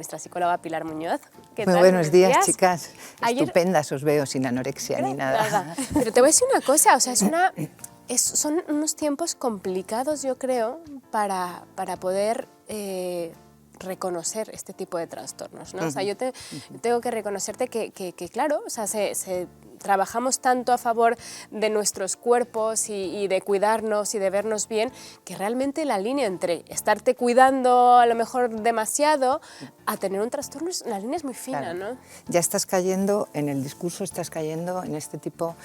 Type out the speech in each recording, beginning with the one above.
Nuestra psicóloga Pilar Muñoz. ¿Qué tal? Muy buenos días, chicas. Estupendas os veo, sin anorexia ni nada. Pero te voy a decir una cosa, o sea, son unos tiempos complicados, yo creo, para poder reconocer este tipo de trastornos, ¿no? O sea, yo tengo que reconocerte que claro, o sea, trabajamos tanto a favor de nuestros cuerpos y de cuidarnos y de vernos bien, que realmente la línea entre estarte cuidando a lo mejor demasiado a tener un trastorno, la línea es muy fina, claro, ¿no? Ya estás cayendo, en el discurso estás cayendo en este tipo,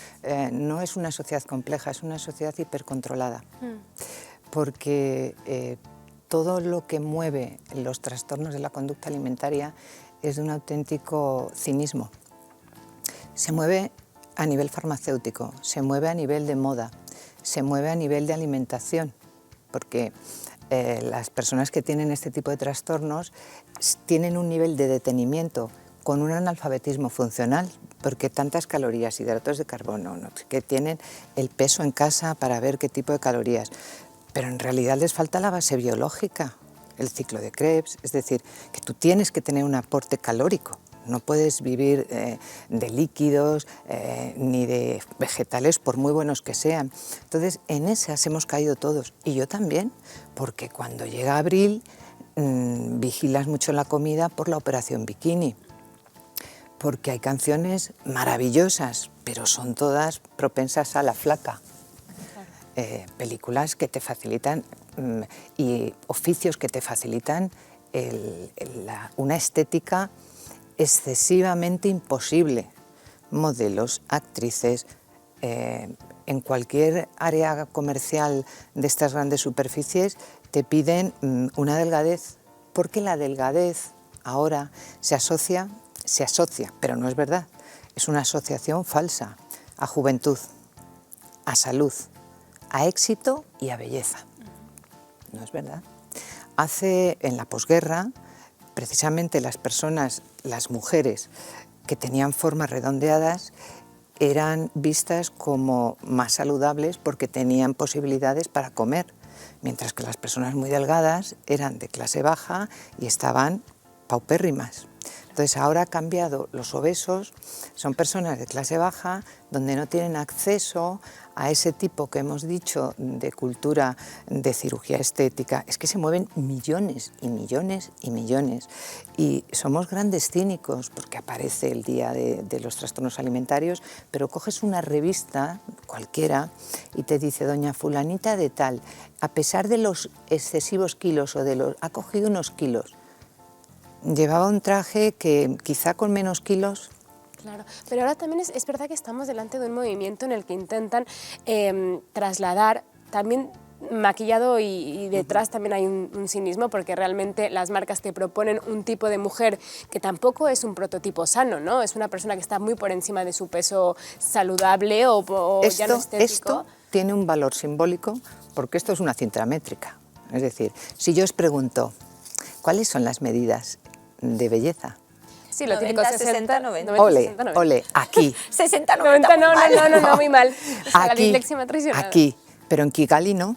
no es una sociedad compleja, es una sociedad hipercontrolada, porque todo lo que mueve los trastornos de la conducta alimentaria es de un auténtico cinismo. Se mueve a nivel farmacéutico, se mueve a nivel de moda, se mueve a nivel de alimentación, porque las personas que tienen este tipo de trastornos tienen un nivel de detenimiento con un analfabetismo funcional, porque tantas calorías, hidratos de carbono, ¿no? Que tienen el peso en casa para ver qué tipo de calorías, pero en realidad les falta la base biológica, el ciclo de Krebs, es decir, que tú tienes que tener un aporte calórico. No puedes vivir de líquidos ni de vegetales, por muy buenos que sean. Entonces, en esas hemos caído todos, y yo también, porque cuando llega abril vigilas mucho la comida por la operación bikini, porque hay canciones maravillosas, pero son todas propensas a la flaca. Películas que te facilitan y oficios que te facilitan una estética excesivamente imposible. Modelos, actrices, en cualquier área comercial de estas grandes superficies te piden una delgadez, porque la delgadez ahora se asocia, pero no es verdad, es una asociación falsa a juventud, a salud, a éxito y a belleza. No es verdad. En la posguerra, precisamente las mujeres que tenían formas redondeadas eran vistas como más saludables porque tenían posibilidades para comer, mientras que las personas muy delgadas eran de clase baja y estaban paupérrimas. Entonces ahora ha cambiado, los obesos son personas de clase baja donde no tienen acceso a ese tipo que hemos dicho de cultura de cirugía estética. Es que se mueven millones y millones y millones, y somos grandes cínicos porque aparece el día de los trastornos alimentarios, pero coges una revista cualquiera y te dice doña fulanita de tal, a pesar de los excesivos kilos ha cogido unos kilos. Llevaba un traje que quizá con menos kilos. Claro, pero ahora también es verdad que estamos delante de un movimiento en el que intentan trasladar, también maquillado y detrás también hay un cinismo, porque realmente las marcas te proponen un tipo de mujer que tampoco es un prototipo sano, ¿no? Es una persona que está muy por encima de su peso saludable o ya no estético. Esto tiene un valor simbólico porque esto es una cinta métrica. Es decir, si yo os pregunto, ¿cuáles son las medidas de belleza? Sí, lo típico, 60, 90. Ole, aquí. 60, 90, no, muy mal. O sea, aquí, la dislexia me ha traicionado. Aquí, pero en Kigali no,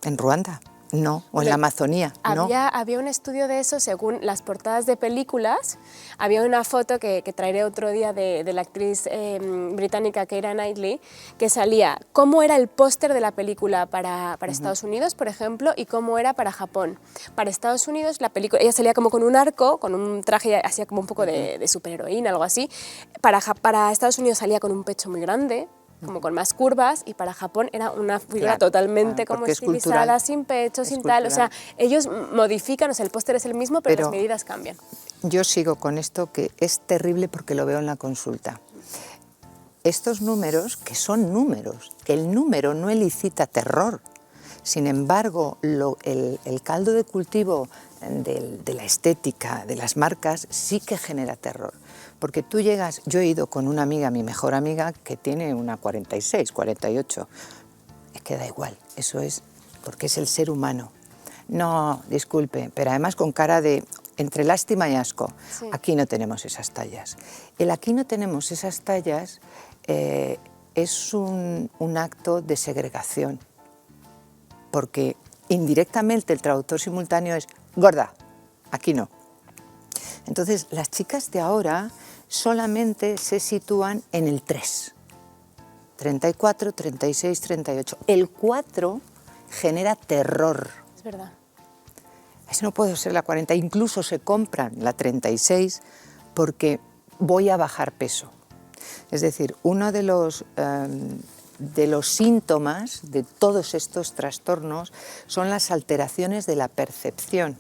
en Ruanda no, o en la Amazonía no. Había un estudio de eso según las portadas de películas. Había una foto que traeré otro día de la actriz británica Keira Knightley, que salía cómo era el póster de la película para Estados Unidos, por ejemplo, y cómo era para Japón. Para Estados Unidos, la película, ella salía como con un arco, con un traje, hacía como un poco de superheroína, algo así. Para Estados Unidos salía con un pecho muy grande, como con más curvas, y para Japón era una figura totalmente como estilizada, sin pecho, sin tal. O sea, ellos modifican, o sea, el póster es el mismo, pero las medidas cambian. Yo sigo con esto que es terrible porque lo veo en la consulta. Estos números, que son números, el número no elicita terror. Sin embargo, el caldo de cultivo de la estética, de las marcas, sí que genera terror. Porque tú llegas, yo he ido con una amiga, mi mejor amiga, que tiene una 46, 48. Es que da igual, eso es porque es el ser humano. No, disculpe, pero además con cara de entre lástima y asco. Sí. Aquí no tenemos esas tallas. El aquí no tenemos esas tallas es un acto de segregación, porque indirectamente el traductor simultáneo es gorda, aquí no. Entonces, las chicas de ahora solamente se sitúan en el 3. 34, 36, 38. El 4 genera terror. Es verdad. Eso no puede ser la 40. Incluso se compran la 36 porque voy a bajar peso. Es decir, uno de los síntomas de todos estos trastornos son las alteraciones de la percepción.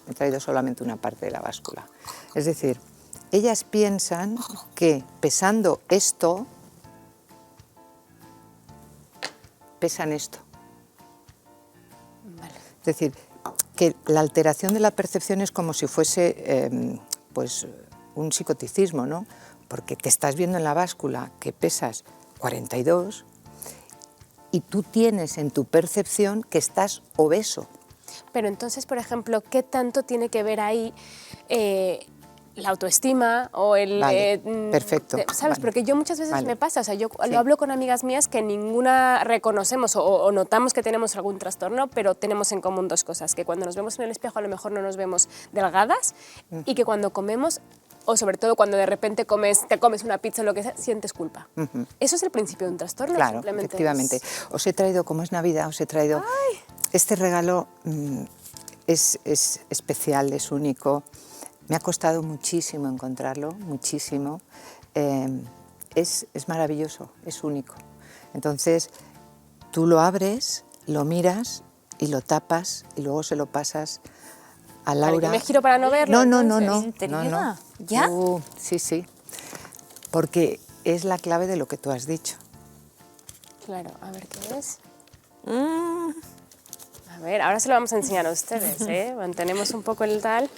He traído solamente una parte de la báscula. Es decir, ellas piensan que pesando esto, pesan esto. Vale. Es decir, que la alteración de la percepción es como si fuese pues, un psicoticismo, ¿no? Porque te estás viendo en la báscula que pesas 42 y tú tienes en tu percepción que estás obeso. Pero entonces, por ejemplo, ¿qué tanto tiene que ver ahí la autoestima o el... Vale, perfecto. ¿Sabes? Vale. Porque yo muchas veces Vale. me pasa, o sea, yo Sí. lo hablo con amigas mías que ninguna reconocemos o notamos que tenemos algún trastorno, pero tenemos en común dos cosas, que cuando nos vemos en el espejo a lo mejor no nos vemos delgadas y que cuando comemos, o sobre todo cuando de repente te comes una pizza o lo que sea, sientes culpa. Eso es el principio de un trastorno. Claro, Simplemente efectivamente. Os he traído, como es Navidad, os he traído... ¡Ay! Este regalo es especial, es único. Me ha costado muchísimo encontrarlo, muchísimo. Es maravilloso, es único. Entonces, tú lo abres, lo miras y lo tapas y luego se lo pasas a Laura. Vale, que me giro para no verlo. No. ¿Intriga? ¿Ya? Sí. Porque es la clave de lo que tú has dicho. Claro, a ver qué es. A ver, ahora se lo vamos a enseñar a ustedes, ¿eh? Mantenemos un poco el tal.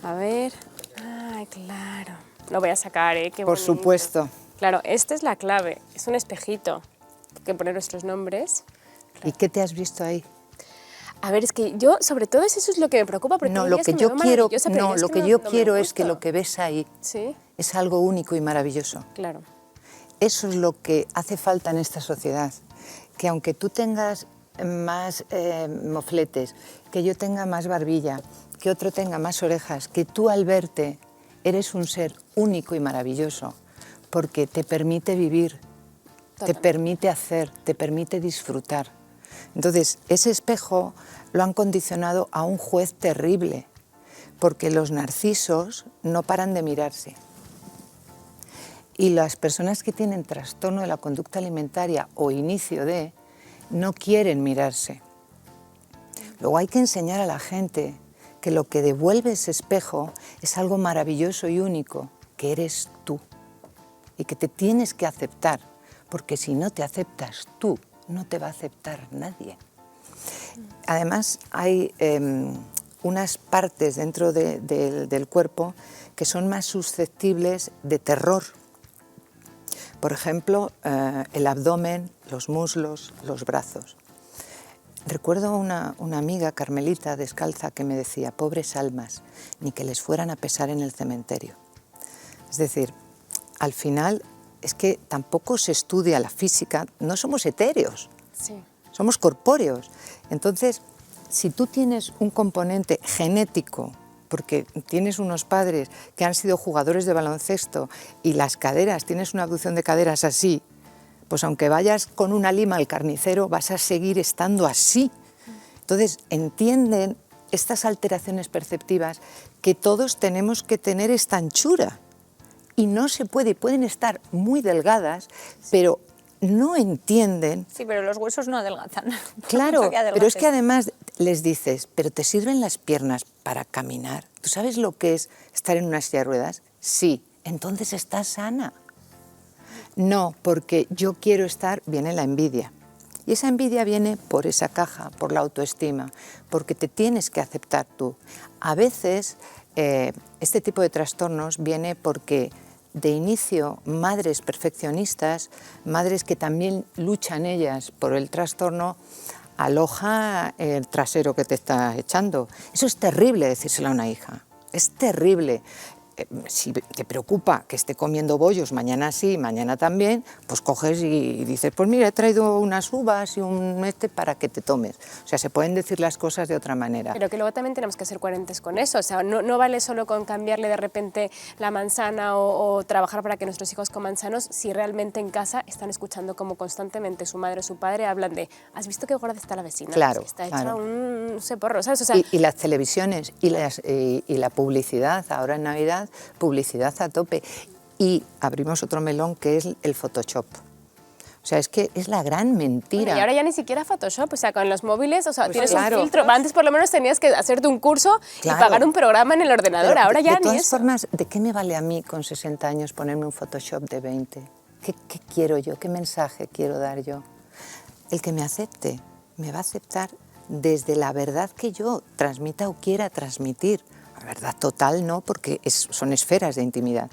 A ver. Ay, claro. Lo voy a sacar, ¿eh? Qué Por bonito. supuesto. Claro, esta es la clave. Es un espejito. Hay que poner nuestros nombres. ¿Y qué te has visto ahí? A ver, es que yo, sobre todo, eso es lo que me preocupa. Porque No, hay lo días que me yo veo quiero, maravillosa, pero hay no, días lo que no yo me quiero es que gusto. lo que ves ahí Sí, es algo único y maravilloso. claro. Eso es lo que hace falta en esta sociedad, que aunque tú tengas más mofletes, que yo tenga más barbilla, que otro tenga más orejas, que tú al verte eres un ser único y maravilloso, porque te permite vivir, te Totalmente. permite hacer, te permite disfrutar. Entonces, ese espejo lo han condicionado a un juez terrible, porque los narcisos no paran de mirarse. Y las personas que tienen trastorno de la conducta alimentaria o inicio de, no quieren mirarse. Luego hay que enseñar a la gente que lo que devuelve ese espejo es algo maravilloso y único, que eres tú. Y que te tienes que aceptar, porque si no te aceptas tú, no te va a aceptar nadie. Además, hay unas partes dentro del cuerpo que son más susceptibles de terror. Por ejemplo, el abdomen, los muslos, los brazos. Recuerdo una amiga, Carmelita, descalza, que me decía, pobres almas, ni que les fueran a pesar en el cementerio. Es decir, al final es que tampoco se estudia la física, no somos etéreos, Sí. somos corpóreos. Entonces, si tú tienes un componente genético, porque tienes unos padres que han sido jugadores de baloncesto y las caderas, tienes una abducción de caderas así, pues aunque vayas con una lima al carnicero, vas a seguir estando así. Entonces, entienden estas alteraciones perceptivas que todos tenemos que tener esta anchura. Y no se puede, pueden estar muy delgadas, pero no entienden. Sí, pero los huesos no adelgazan. Claro, Mucho que pero es que adelgaces. además les dices, ¿pero te sirven las piernas para caminar? ¿Tú sabes lo que es estar en una silla de ruedas? Sí, entonces estás sana. No, porque yo quiero estar, viene la envidia. Y esa envidia viene por esa caja, por la autoestima, porque te tienes que aceptar tú. A veces este tipo de trastornos viene porque de inicio madres perfeccionistas, madres que también luchan ellas por el trastorno, aloja el trasero que te está echando. Eso es terrible decírselo a una hija, es terrible. si te preocupa que esté comiendo bollos mañana sí, mañana también, pues coges y dices, pues mira, he traído unas uvas y un para que te tomes. O sea, se pueden decir las cosas de otra manera. Pero que luego también tenemos que ser coherentes con eso, o sea, no vale solo con cambiarle de repente la manzana o trabajar para que nuestros hijos coman sanos, si realmente en casa están escuchando como constantemente su madre o su padre hablan de, ¿has visto qué gorda está la vecina? Claro, Está hecha claro. un seporro, ¿sabes? O sea, y las televisiones y la publicidad, ahora en Navidad, publicidad a tope. Y abrimos otro melón que es el Photoshop. O sea, es que es la gran mentira. bueno, y ahora ya ni siquiera Photoshop, o sea, con los móviles, o sea, Pues tienes claro. un filtro. Antes por lo menos tenías que hacerte un curso Claro. y pagar un programa en el ordenador, Pero ahora ya de ni todas eso. formas, ¿de qué me vale a mí con 60 años ponerme un Photoshop de 20? ¿Qué quiero yo? ¿Qué mensaje quiero dar yo? El que me acepte, me va a aceptar desde la verdad que yo transmita o quiera transmitir. La verdad total no, porque son esferas de intimidad.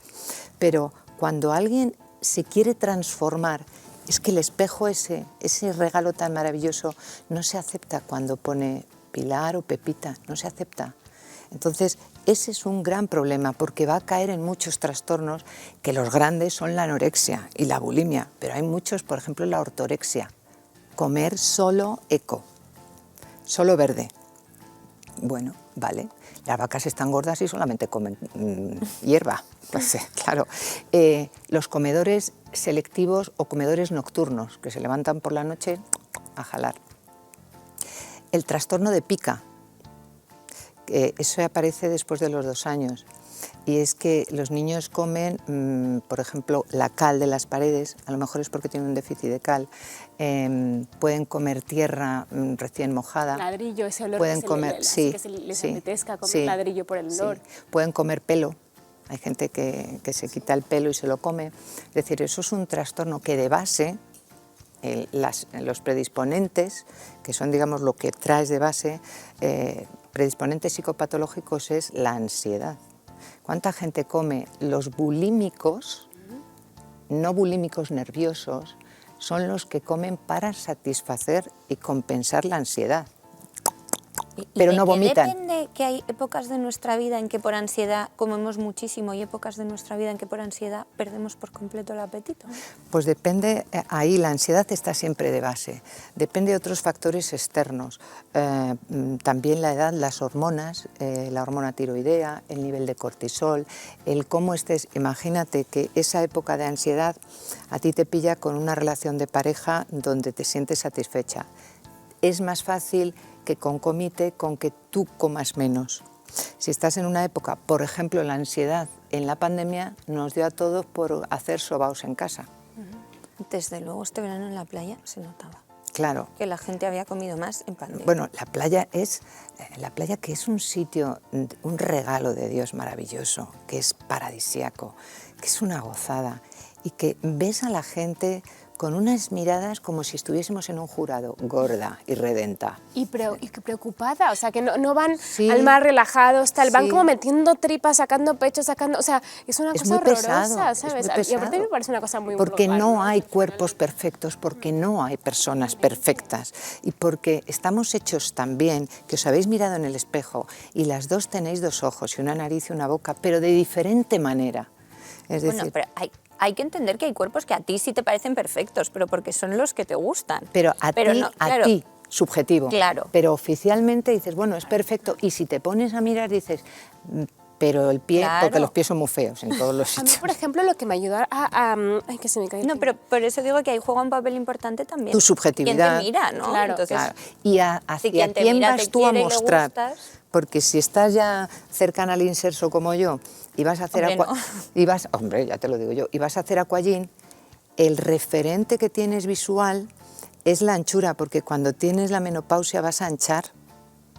Pero cuando alguien se quiere transformar, es que el espejo ese regalo tan maravilloso, no se acepta cuando pone Pilar o Pepita, no se acepta. Entonces, ese es un gran problema, porque va a caer en muchos trastornos, que los grandes son la anorexia y la bulimia, pero hay muchos, por ejemplo, la ortorexia. Comer solo eco, solo verde. Bueno, vale, las vacas están gordas y solamente comen hierba, pues, claro. Los comedores selectivos o comedores nocturnos, que se levantan por la noche a jalar. El trastorno de pica, eso aparece después de los 2 años. Y es que los niños comen, por ejemplo, la cal de las paredes, a lo mejor es porque tienen un déficit de cal, pueden comer tierra recién mojada. Ladrillo, ese olor pueden que comer, así que se les apetezca comer sí, ladrillo por el olor. sí. Pueden comer pelo, hay gente que se quita el pelo y se lo come. Es decir, eso es un trastorno que de base, los predisponentes, que son, digamos, lo que traes de base, predisponentes psicopatológicos es la ansiedad. ¿Cuánta gente come? Los bulímicos, no bulímicos nerviosos, son los que comen para satisfacer y compensar la ansiedad. Pero no vomitan. Depende que hay épocas de nuestra vida en que por ansiedad comemos muchísimo y épocas de nuestra vida en que por ansiedad perdemos por completo el apetito. Pues depende, ahí la ansiedad está siempre de base, depende de otros factores externos, también la edad, las hormonas, la hormona tiroidea, el nivel de cortisol, el cómo estés. Imagínate que esa época de ansiedad a ti te pilla con una relación de pareja donde te sientes satisfecha. Es más fácil que concomite con que tú comas menos. Si estás en una época, por ejemplo, la ansiedad en la pandemia nos dio a todos por hacer sobaos en casa. Desde luego este verano en la playa se notaba. Claro. Que la gente había comido más en pandemia. Bueno, la playa que es un sitio, un regalo de Dios maravilloso, que es paradisíaco, que es una gozada y que ves a la gente con unas miradas como si estuviésemos en un jurado, gorda y redenta. Y preocupada, o sea, que no van Sí. al mar relajados, tal, van Sí. como metiendo tripas, sacando pechos, o sea, es una cosa muy horrorosa, pesado, ¿sabes? es muy Y aparte pesado. me parece una cosa muy Porque vulgar, no hay cuerpos perfectos, porque no hay personas perfectas y porque estamos hechos tan bien que os habéis mirado en el espejo y las dos tenéis 2 ojos y una nariz y una boca, pero de diferente manera. Es decir, Bueno, pero hay que entender que hay cuerpos que a ti sí te parecen perfectos, pero porque son los que te gustan. pero a ti, subjetivo. Claro. Pero oficialmente dices, bueno, es perfecto. Y si te pones a mirar dices, pero el pie, Claro. porque los pies son muy feos en todos los A mí, sitios. por ejemplo, lo que me ayudó ay, que se me cae. No, pero por eso digo que ahí juega un papel importante también. Tu subjetividad. Quien te mira, ¿no? Claro, Entonces, Claro. Y si hacia quien te quién mira vas te tú a quiere y le mostrar. gustas. Porque si estás ya cercana al inserso como yo y vas a hacer Hombre, hombre, ya te lo digo yo, y vas a hacer aquagym, el referente que tienes visual es la anchura, porque cuando tienes la menopausia vas a anchar.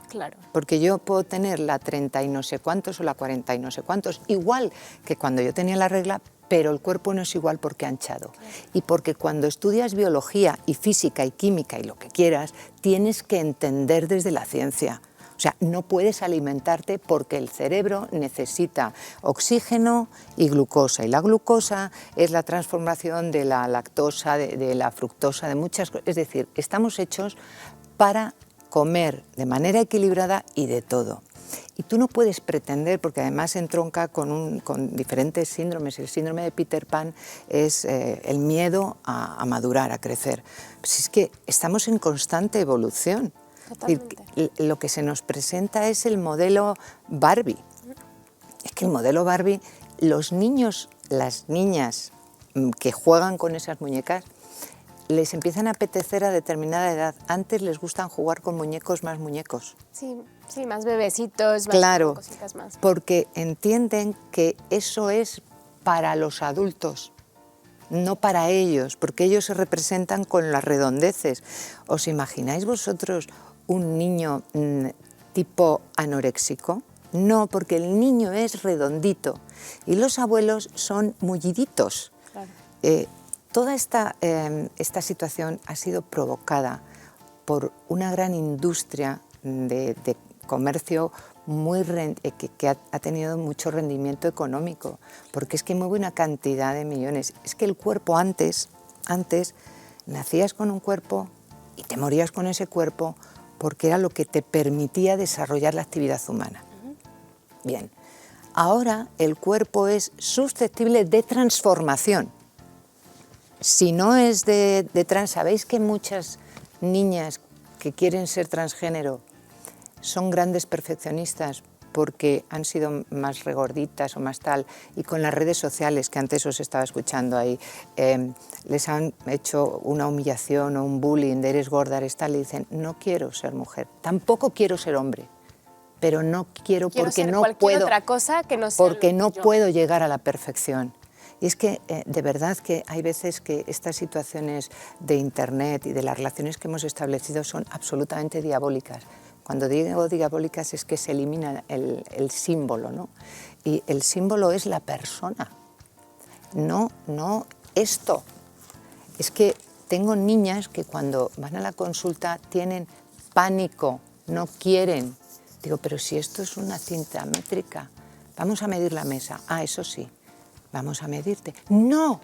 Claro. Porque yo puedo tener la 30 y no sé cuántos o la 40 y no sé cuántos, igual que cuando yo tenía la regla, pero el cuerpo no es igual porque ha anchado. Y porque cuando estudias biología y física y química y lo que quieras, tienes que entender desde la ciencia. O sea, no puedes alimentarte porque el cerebro necesita oxígeno y glucosa. Y la glucosa es la transformación de la lactosa, de la fructosa, de muchas cosas. Es decir, estamos hechos para comer de manera equilibrada y de todo. Y tú no puedes pretender, porque además entronca con diferentes síndromes. El síndrome de Peter Pan es el miedo a madurar, a crecer. Pues es que estamos en constante evolución. Totalmente. Lo que se nos presenta es el modelo Barbie. Es que el modelo Barbie, los niños, las niñas que juegan con esas muñecas, les empiezan a apetecer a determinada edad. Antes les gustan jugar con muñecos más muñecos. Sí, sí, más bebecitos, más Claro, cositas más. porque entienden que eso es para los adultos, no para ellos, porque ellos se representan con las redondeces. ¿Os imagináis vosotros un niño tipo anoréxico? No, porque el niño es redondito y los abuelos son mulliditos. Claro. Toda esta situación ha sido provocada por una gran industria de comercio que ha tenido mucho rendimiento económico, porque es que mueve una cantidad de millones. Es que el cuerpo antes nacías con un cuerpo y te morías con ese cuerpo porque era lo que te permitía desarrollar la actividad humana. Bien, ahora el cuerpo es susceptible de transformación. Si no es de trans, ¿sabéis que muchas niñas que quieren ser transgénero son grandes perfeccionistas porque han sido más regorditas o más tal, y con las redes sociales, que antes os estaba escuchando ahí, les han hecho una humillación o un bullying de eres gorda, eres tal, y dicen, no quiero ser mujer, tampoco quiero ser hombre, pero no quiero porque ser no cualquier puedo, otra cosa que no sea porque no yo. puedo llegar a la perfección. Y es que de verdad que hay veces que estas situaciones de Internet y de las relaciones que hemos establecido son absolutamente diabólicas. Cuando digo diabólicas es que se elimina el símbolo, ¿no? Y el símbolo es la persona, no esto. Es que tengo niñas que cuando van a la consulta tienen pánico, no quieren. Digo, pero si esto es una cinta métrica, vamos a medir la mesa. Ah, eso sí, vamos a medirte. ¡No!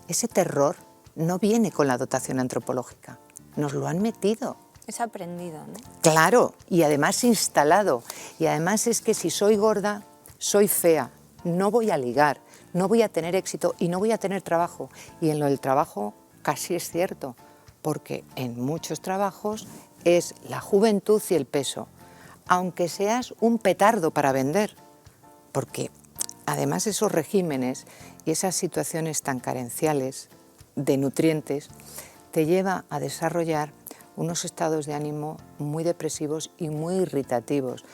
Ese terror no viene con la dotación antropológica, nos lo han metido. Es aprendido, ¿no? Claro, y además instalado. Y además es que si soy gorda, soy fea, no voy a ligar, no voy a tener éxito y no voy a tener trabajo. Y en lo del trabajo casi es cierto, porque en muchos trabajos es la juventud y el peso. Aunque seas un petardo para vender, porque además esos regímenes y esas situaciones tan carenciales de nutrientes te lleva a desarrollar unos estados de ánimo muy depresivos y muy irritativos.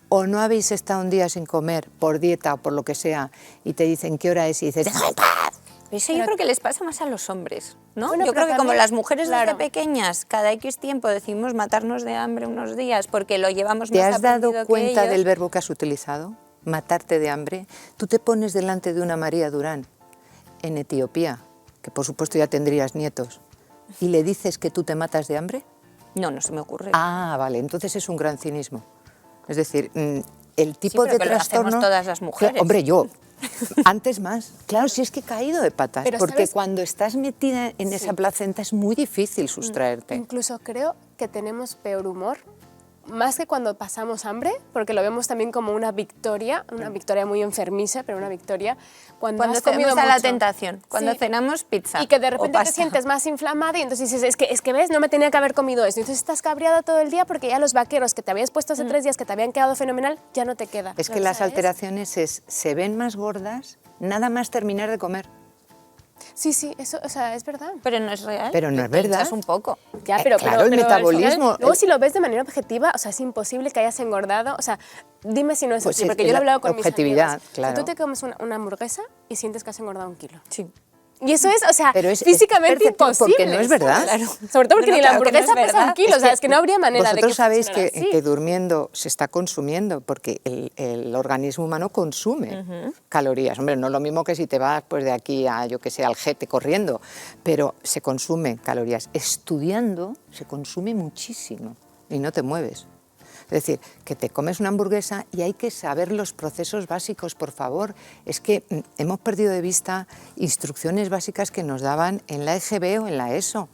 O no habéis estado un día sin comer por dieta o por lo que sea y te dicen qué hora es y dices ¡déjame en paz! Pero eso yo creo que les pasa más a los hombres, ¿no? Bueno, yo pero creo que como también, las mujeres desde claro, pequeñas, cada X tiempo decimos matarnos de hambre unos días porque lo llevamos ¿Te más has dado aprendido que cuenta ellos. del verbo que has utilizado? Matarte de hambre. Tú te pones delante de una María Durán en Etiopía, que por supuesto ya tendrías nietos, y le dices que tú te matas de hambre. No, no se me ocurre. Ah, vale, entonces es un gran cinismo. Es decir, el tipo pero de que lo trastorno... hacemos todas las mujeres. Hombre, yo, antes más. Claro, si es que he caído de patas, Pero, porque ¿sabes? cuando estás metida en esa placenta es muy difícil sustraerte. Incluso creo que tenemos peor humor, más que cuando pasamos hambre, porque lo vemos también como una victoria muy enfermiza, pero una victoria cuando has comido cedemos a la mucho. tentación, cuando Sí. cenamos pizza. Y que de o repente te pasta. sientes más inflamada y entonces dices, es que ves, no me tenía que haber comido esto. Entonces estás cabreada todo el día porque ya los vaqueros que te habías puesto hace 3 días, que te habían quedado fenomenal, ya no te queda. Es que ¿No las sabes? alteraciones se ven más gordas nada más terminar de comer. Sí, sí, eso, o sea, es verdad. Pero no es real. Pero no es Te verdad. hinchas un poco. Ya, claro, el pero al metabolismo, final, luego, si lo ves de manera objetiva, o sea, es imposible que hayas engordado. O sea, dime si no es Pues así, es porque yo lo he la hablado con objetividad, mis amigos. claro. Si tú te comes una hamburguesa y sientes que has engordado 1 kilo. Sí. Y eso es, o sea, Pero es físicamente perceptivo, imposible. porque no es verdad. ¿sabes? Sobre todo porque No, ni la claro que no hamburguesa es pesa 1 verdad. kilo, o sea, es que no habría manera de que Vosotros sabéis funcionara así. que durmiendo se está consumiendo, porque el organismo humano consume calorías. Hombre, no es lo mismo que si te vas pues, de aquí a, yo que sé, al Jete corriendo, pero se consumen calorías. Estudiando se consume muchísimo y no te mueves. Es decir, que te comes una hamburguesa y hay que saber los procesos básicos, por favor. Es que hemos perdido de vista instrucciones básicas que nos daban en la EGB o en la ESO.